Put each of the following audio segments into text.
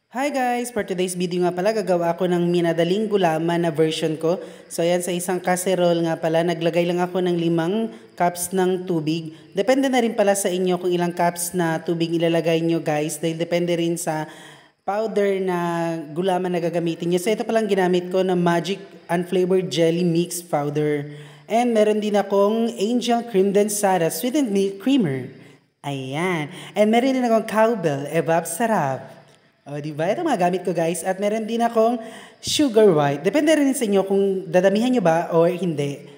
Hi guys! For today's video nga pala, gagawa ako ng minadaling gulaman na version ko. So ayan, sa isang casserole nga pala, naglagay lang ako ng 5 cups ng tubig. Depende na rin pala sa inyo kung ilang cups na tubig ilalagay nyo guys. Dahil depende rin sa powder na gulaman na gagamitin nyo. So ito palang ginamit ko na Magic Unflavored Jelly Mix Powder. And meron din akong Angel Cream Densada Sweetened Milk Creamer. Ayan. And meron din akong Cowbell Evap Sarap. O, diba? Ito mga gamit ko guys. At meron din akong sugar white. Depende rin sa inyo kung dadamihan nyo ba or hindi.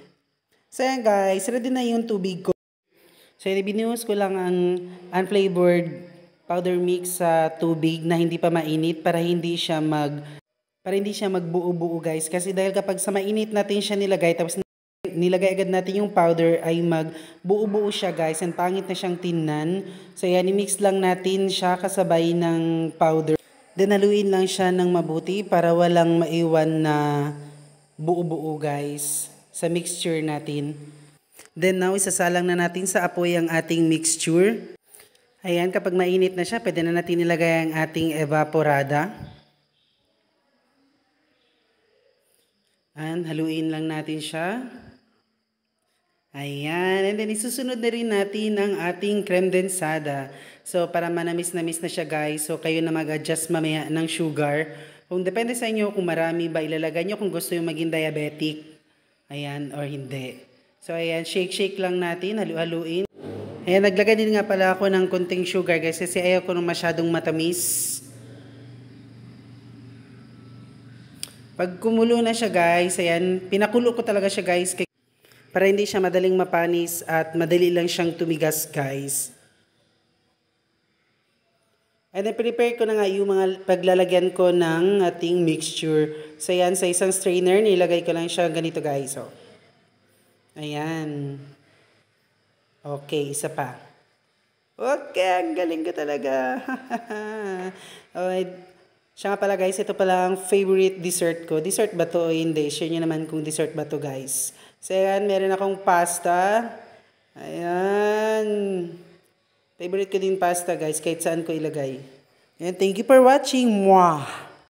So yan guys, ready na yung tubig ko. So yan, binuhos ko lang ang unflavored powder mix sa tubig na hindi pa mainit para hindi siya magbuo-buo guys. Kasi dahil kapag sa mainit natin siya nilagay, tapos nilagay agad natin yung powder ay magbuo-buo siya guys. And pangit na siyang tingnan. So yan, i-mix lang natin siya kasabay ng powder. Then haluin lang siya ng mabuti para walang maiwan na buo-buo guys sa mixture natin. Then now isasalang na natin sa apoy ang ating mixture. Ayan, kapag mainit na siya, pwede na natin ilagay ang ating evaporada. And haluin lang natin siya. Ayan, and then isusunod na rin natin ang ating creme densada. So para manamis-namis na siya guys, so kayo na mag-adjust mamaya ng sugar. Kung depende sa inyo kung marami ba ilalagay nyo, kung gusto yung maging diabetic, ayan, or hindi. So ayan, shake-shake lang natin, halu-haluin. Ayan, naglagay din nga pala ako ng konting sugar guys, kasi ayaw ko nung masyadong matamis. Pag kumulo na siya guys, ayan, pinakulo ko talaga siya guys, para hindi siya madaling mapanis at madali lang siyang tumigas guys. And then prepare ko na nga yung mga paglalagyan ko ng ating mixture. So yan, sa isang strainer, nilagay ko lang siya ganito guys. So, ayan. Okay, isa pa. Okay, ang galing ko talaga. Okay. Siya nga pala guys, ito pala ang favorite dessert ko. Dessert ba to o hindi? Share nyo naman kung dessert ba to guys. So ayan, meron akong pasta. Ayan. Favorite ko din pasta guys, kahit saan ko ilagay. Ayan, thank you for watching. Mwah!